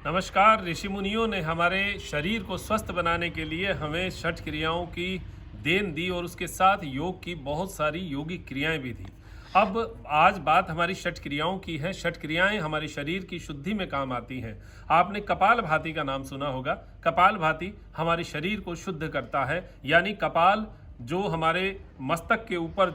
नमस्कार। ऋषि मुनियों ने हमारे शरीर को स्वस्थ बनाने के लिए हमें षट क्रियाओं की देन दी और उसके साथ योग की बहुत सारी योगिक क्रियाएं भी दी। अब आज बात हमारी षट क्रियाओं की है। षट क्रियाएं हमारे शरीर की शुद्धि में काम आती हैं। आपने कपालभाति का नाम सुना होगा। कपालभाति हमारे शरीर को शुद्ध करता है, यानी कपाल जो हमारे मस्तक के ऊपर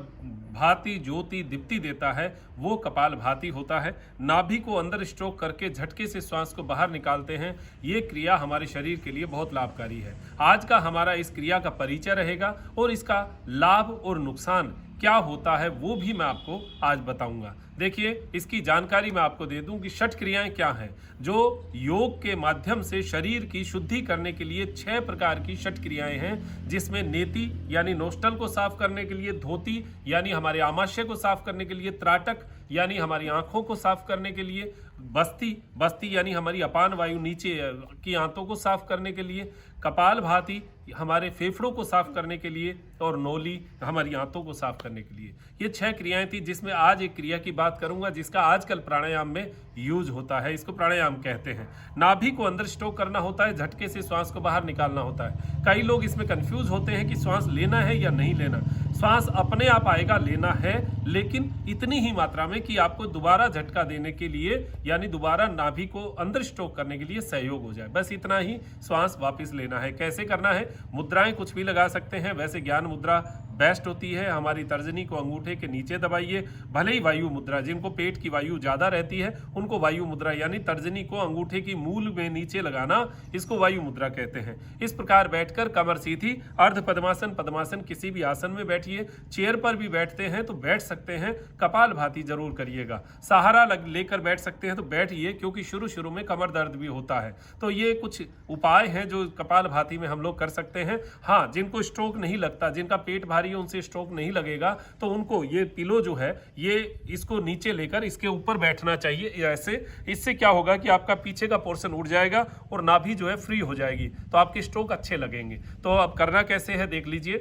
भांति ज्योति दीप्ति देता है वो कपाल भाति होता है। नाभि को अंदर स्ट्रोक करके झटके से श्वास को बाहर निकालते हैं। ये क्रिया हमारे शरीर के लिए बहुत लाभकारी है। आज का हमारा इस क्रिया का परिचय रहेगा और इसका लाभ और नुकसान क्या होता है वो भी मैं आपको आज बताऊंगा। देखिए, इसकी जानकारी मैं आपको दे दूं कि षट क्रियाएं क्या हैं। जो योग के माध्यम से शरीर की शुद्धि करने के लिए 6 प्रकार की षट क्रियाएं हैं, जिसमें नेति यानी नोस्टल को साफ करने के लिए, धोती यानी हमारे आमाशय को साफ करने के लिए, त्राटक यानी हमारी आंखों को साफ करने के लिए, बस्ती बस्ती यानी हमारी अपान वायु नीचे की आंतों को साफ करने के लिए, कपाल भाति हमारे फेफड़ों को साफ करने के लिए, और नौली हमारी आंतों को साफ करने के लिए। ये 6 क्रियाएं थी, जिसमें आज एक क्रिया की बात करूंगा जिसका आजकल प्राणायाम में यूज होता है। इसको प्राणायाम कहते हैं। नाभि को अंदर स्ट्रोक करना होता है, झटके से श्वास को बाहर निकालना होता है। कई लोग इसमें कंफ्यूज होते हैं कि श्वास लेना है या नहीं लेना। श्वास अपने आप आएगा, लेना है, लेकिन इतनी ही मात्रा में कि आपको दोबारा झटका देने के लिए यानी दोबारा नाभि को अंदर स्ट्रोक करने के लिए सहयोग हो जाए, बस इतना ही श्वास वापस लेना है। कैसे करना है? मुद्राएं कुछ भी लगा सकते हैं। वैसे ज्ञान मुद्रा बेस्ट होती है। हमारी तर्जनी को अंगूठे के नीचे दबाइए। भले ही वायु मुद्रा, जिनको पेट की वायु ज्यादा रहती है उनको वायु मुद्रा यानी तर्जनी को अंगूठे की मूल में नीचे लगाना, इसको वायु मुद्रा कहते हैं। इस प्रकार बैठकर कमर सीधी, अर्ध पद्मासन, पद्मासन किसी भी आसन में बैठिए। चेयर पर भी बैठते हैं तो बैठ सकते हैं। कपाल भाती जरूर करिएगा। सहारा लेकर बैठ सकते हैं तो बैठिए, क्योंकि शुरू शुरू में कमर दर्द भी होता है। तो ये कुछ उपाय हैं जो कपाल भाती में हम लोग कर सकते हैं। हाँ, जिनको स्ट्रोक नहीं लगता, जिनका पेट भारी है, उनसे स्ट्रोक नहीं लगेगा, तो उनको ये पिलो जो है ये इसको नीचे लेकर इसके ऊपर बैठना चाहिए ऐसे। इससे क्या होगा कि आपका पीछे का पोर्शन उड़ जाएगा और नाभि जो है फ्री हो जाएगी, तो आपके स्ट्रोक अच्छे लगेंगे। तो अब करना कैसे है देख लीजिए।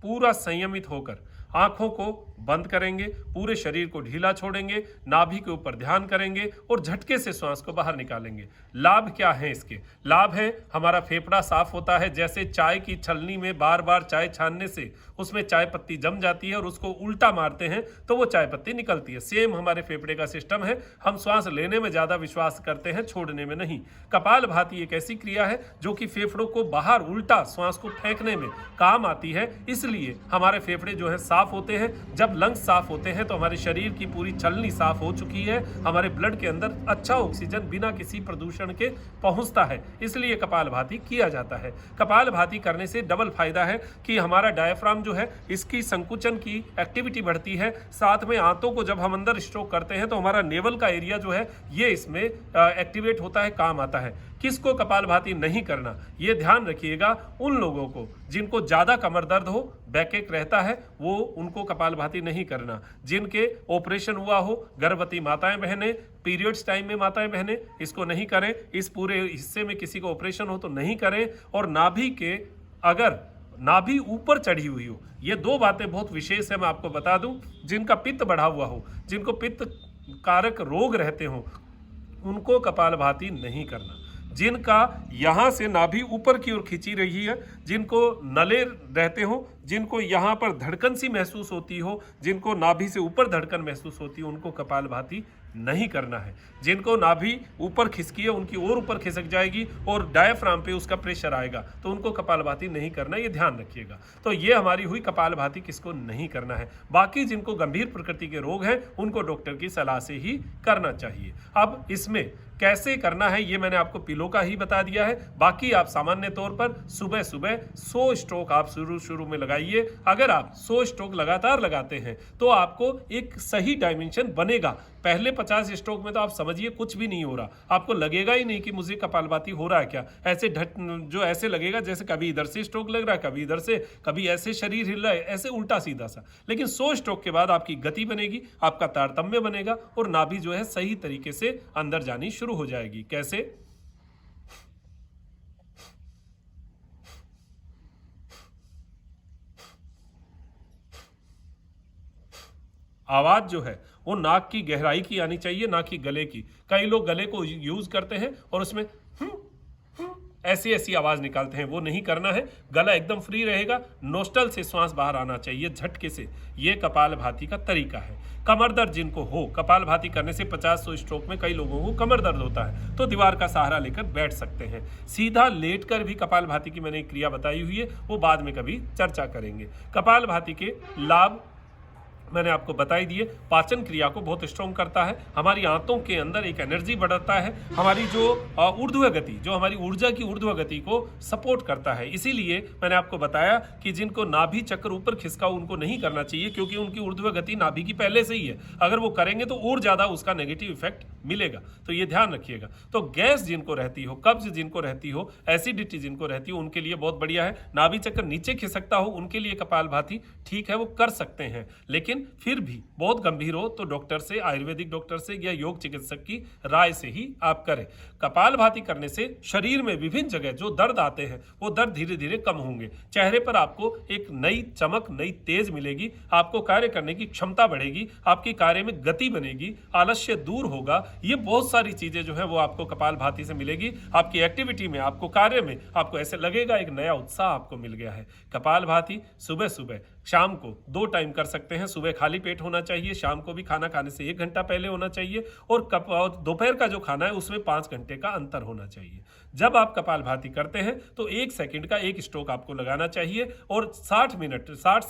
पूरा संयमित होकर आंखों को बंद करेंगे, पूरे शरीर को ढीला छोड़ेंगे, नाभि के ऊपर ध्यान करेंगे और झटके से श्वास को बाहर निकालेंगे। लाभ क्या है इसके? लाभ है हमारा फेफड़ा साफ होता है। जैसे चाय की छलनी में बार बार चाय छानने से उसमें चाय पत्ती जम जाती है और उसको उल्टा मारते हैं तो वो चाय पत्ती निकलती है, सेम हमारे फेफड़े का सिस्टम है। हम श्वास लेने में ज्यादा विश्वास करते हैं, छोड़ने में नहीं। कपाल भाती एक ऐसी क्रिया है जो कि फेफड़ों को बाहर उल्टा श्वास को फेंकने में काम आती है। इसलिए हमारे फेफड़े जो है साफ होते हैं। जब लंग्स साफ होते हैं तो हमारे शरीर की पूरी छलनी साफ हो चुकी है। हमारे ब्लड के अंदर अच्छा ऑक्सीजन बिना किसी प्रदूषण के पहुंचता है। इसलिए कपाल भाती किया जाता है। कपाल भाती करने से डबल फायदा है कि हमारा डायफ्राम जो है इसकी संकुचन की एक्टिविटी बढ़ती है। साथ में आंतों को जब हम अंदर स्ट्रोक करते हैं तो हमारा नेवल का एरिया जो है ये इसमें एक्टिवेट होता है, काम आता है। किसको कपाल भाती नहीं करना, ये ध्यान रखिएगा। उन लोगों को जिनको ज्यादा कमर दर्द हो, बैकएक रहता है, वो उनको कपाल भाती नहीं करना। जिनके ऑपरेशन हुआ हो, गर्भवती माताएं बहनें, पीरियड्स टाइम में माताएं बहनें, इसको नहीं करें। इस पूरे हिस्से में किसी को ऑपरेशन हो तो नहीं करें। और नाभि के अगर नाभि ऊपर चढ़ी हुई हो, ये 2 बातें बहुत विशेष है, मैं आपको बता दूं। जिनका पित्त बढ़ा हुआ हो, जिनको पित्त कारक रोग रहते हो, उनको कपाल भाती नहीं करना। जिनका यहां से नाभि ऊपर की ओर खींची रही है, जिनको नले रहते हो, जिनको यहां पर धड़कन सी महसूस होती हो, जिनको नाभि से ऊपर धड़कन महसूस होती हो, उनको कपाल भाती नहीं करना है। जिनको नाभि ऊपर खिसकी है, उनकी और ऊपर खिसक जाएगी और डायफ्राम पे उसका प्रेशर आएगा, तो उनको कपाल भाती नहीं करना, ये ध्यान रखिएगा। तो ये हमारी हुई कपाल भाती किसको नहीं करना है। बाकी जिनको गंभीर प्रकृति के रोग हैं उनको डॉक्टर की सलाह से ही करना चाहिए। अब इसमें कैसे करना है ये मैंने आपको पिलो का ही बता दिया है। बाकी आप सामान्य तौर पर सुबह सुबह 100 स्ट्रोक आप शुरू में लगाइए। अगर आप 100 स्ट्रोक लगातार लगाते हैं तो आपको एक सही डायमेंशन बनेगा। पहले 50 स्ट्रोक में तो आप समझिए कुछ भी नहीं हो रहा, आपको लगेगा ही नहीं कि मुझे कपालभाति हो रहा है क्या। ऐसे जो ऐसे लगेगा जैसे कभी इधर से स्ट्रोक लग रहा है, कभी इधर से, कभी ऐसे शरीर हिल रहा है, ऐसे उल्टा सीधा सा। लेकिन 100 स्ट्रोक के बाद आपकी गति बनेगी, आपका तारतम्य बनेगा और नाभि जो है सही तरीके से अंदर जानी शुरू हो जाएगी। कैसे? आवाज़ जो है वो नाक की गहराई की आनी चाहिए, ना कि गले की। कई लोग गले को यूज़ करते हैं और उसमें ऐसी ऐसी आवाज़ निकालते हैं, वो नहीं करना है। गला एकदम फ्री रहेगा, नोस्टल से श्वास बाहर आना चाहिए झटके से। ये कपालभाति का तरीका है। कमर दर्द जिनको हो, कपालभाति करने से 50-100 स्ट्रोक में कई लोगों को कमर दर्द होता है, तो दीवार का सहारा लेकर बैठ सकते हैं। सीधा लेटकर भी कपालभाति की मैंने एक क्रिया बताई हुई है, वो बाद में कभी चर्चा करेंगे। कपालभाति के लाभ मैंने आपको बताई दिए। पाचन क्रिया को बहुत स्ट्रॉन्ग करता है, हमारी आंतों के अंदर एक एनर्जी बढ़ाता है, हमारी जो ऊर्ध्व गति, जो हमारी ऊर्जा की ऊर्ध्व गति को सपोर्ट करता है। इसीलिए मैंने आपको बताया कि जिनको नाभि चक्र ऊपर खिसका उनको नहीं करना चाहिए, क्योंकि उनकी ऊर्ध्व गति नाभि की पहले से ही है। अगर वो करेंगे तो और ज़्यादा उसका नेगेटिव इफेक्ट मिलेगा, तो ये ध्यान रखिएगा। तो गैस जिनको रहती हो, कब्ज जिनको रहती हो, एसिडिटी जिनको रहती हो, उनके लिए बहुत बढ़िया है। नाभि चक्र नीचे खिसकता हो उनके लिए कपालभाति ठीक है, वो कर सकते हैं। लेकिन फिर भी बहुत गंभीर हो तो डॉक्टर से, आयुर्वेदिक डॉक्टर से या योग चिकित्सक की राय से ही आप करें। कपालभाति करने से शरीर में विभिन्न जगह जो दर्द आते हैं वो दर्द धीरे धीरे कम होंगे। चेहरे पर आपको एक नई चमक, नई तेज मिलेगी, आपको कार्य करने की क्षमता बढ़ेगी, आपकी कार्य में गति बनेगी, आलस्य दूर होगा। ये बहुत सारी चीजें जो है वो आपको कपालभाति से मिलेगी। आपकी एक्टिविटी में, आपको कार्य में, आपको ऐसे लगेगा एक नया उत्साह आपको मिल गया है। कपालभाति सुबह सुबह, शाम को 2 टाइम कर सकते हैं। सुबह खाली पेट होना चाहिए, शाम को भी खाना खाने से 1 घंटा पहले होना चाहिए, और दोपहर का जो खाना है उसमें 5 घंटे का अंतर होना चाहिए। जब आप कपालभाति करते हैं तो 1 सेकंड का 1 स्ट्रोक आपको लगाना चाहिए, और 60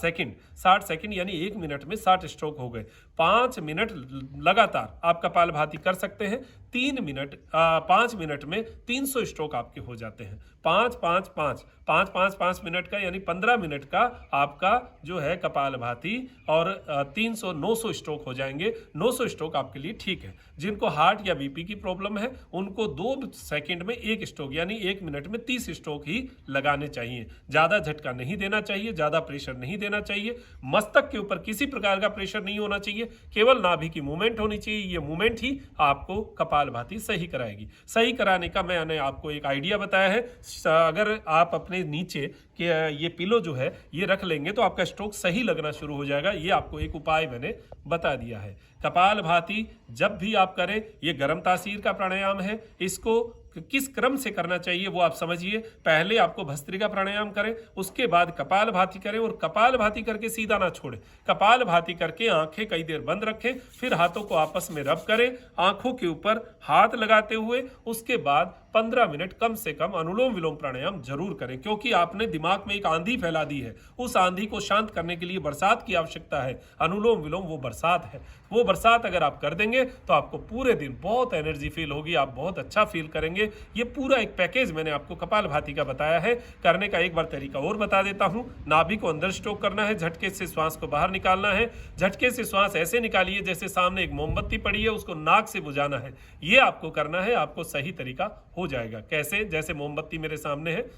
सेकंड यानी 1 मिनट में 60 स्ट्रोक हो गए। 5 मिनट लगातार आप कपालभाति कर सकते हैं। 5 मिनट में 300 स्ट्रोक आपके हो जाते हैं। 5 मिनट का यानी 15 मिनट का आपका जो है कपालभाति, और 900 स्ट्रोक हो जाएंगे। 900 स्ट्रोक आपके लिए ठीक है। जिनको हार्ट या बीपी की प्रॉब्लम है उनको 2 सेकंड में 1 स्ट्रोक यानी 1 मिनट में 30 स्ट्रोक ही लगाने चाहिए। ज़्यादा झटका नहीं देना चाहिए, ज़्यादा प्रेशर नहीं देना चाहिए। मस्तक के ऊपर किसी प्रकार का प्रेशर नहीं होना चाहिए, केवल नाभि की मूवमेंट होनी चाहिए। ये मूवमेंट ही आपको कपालभाति सही कराएगी। सही कराने का मैंने आपको एक आइडिया बताया है। अगर आप अपने नीचे कि ये पिलो जो है ये रख लेंगे तो आपका स्ट्रोक सही लगना शुरू हो जाएगा। ये आपको एक उपाय मैंने बता दिया है। कपालभाति जब भी आप करें, ये गर्म तासीर का प्राणायाम है। इसको किस क्रम से करना चाहिए वो आप समझिए। पहले आपको भस्त्रिका प्राणायाम करें, उसके बाद कपालभाति करें, और कपालभाति करके सीधा ना छोड़ें। कपालभाति करके आंखें कई देर बंद रखें, फिर हाथों को आपस में रब करें, आंखों के ऊपर हाथ लगाते हुए। उसके बाद 15 मिनट कम से कम अनुलोम विलोम प्राणायाम जरूर करें, क्योंकि आपने दिमाग में एक आंधी फैला दी है। उस आंधी को शांत करने के लिए बरसात की आवश्यकता है। अनुलोम विलोम वो बरसात है। वो बरसात अगर आप कर देंगे तो आपको पूरे दिन बहुत एनर्जी फील होगी, आप बहुत अच्छा फील करेंगे। ये पूरा एक पैकेज मैंने आपको कपालभाति का बताया है। करने का एक बार तरीका और बता देता हूं। नाभि को अंदर स्ट्रोक करना है, झटके से श्वास को बाहर निकालना है। झटके से श्वास ऐसे निकालिए जैसे सामने एक मोमबत्ती पड़ी है, उसको नाक से बुझाना है। ये आपको करना है, आपको सही तरीका हो जाएगा। कैसे? जैसे मोमबत्ती मेरे सामने है,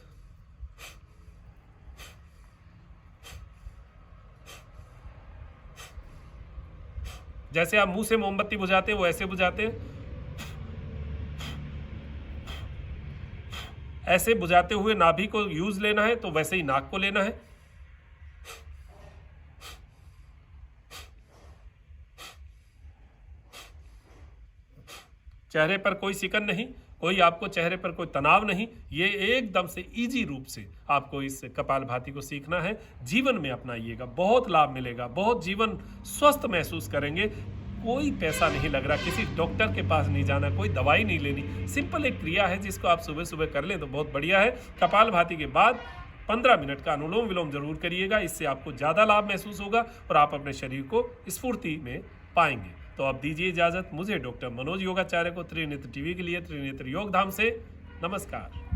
जैसे आप मुंह से मोमबत्ती बुझाते हैं वो ऐसे बुझाते हैं। ऐसे बुझाते हुए नाभि को यूज लेना है, तो वैसे ही नाक को लेना है। चेहरे पर कोई सिकन नहीं, कोई आपको चेहरे पर कोई तनाव नहीं। ये एकदम से इजी रूप से आपको इस कपालभाति को सीखना है। जीवन में अपनाइएगा, बहुत लाभ मिलेगा, बहुत जीवन स्वस्थ महसूस करेंगे। कोई पैसा नहीं लग रहा, किसी डॉक्टर के पास नहीं जाना, कोई दवाई नहीं लेनी। सिंपल एक क्रिया है जिसको आप सुबह सुबह कर लें तो बहुत बढ़िया है। कपालभाति के बाद 15 मिनट का अनुलोम विलोम जरूर करिएगा, इससे आपको ज़्यादा लाभ महसूस होगा और आप अपने शरीर को स्फूर्ति में पाएंगे। तो अब दीजिए इजाजत मुझे, डॉक्टर मनोज योगाचार्य को, त्रिनेत्र टीवी के लिए त्रिनेत्र योग धाम से नमस्कार।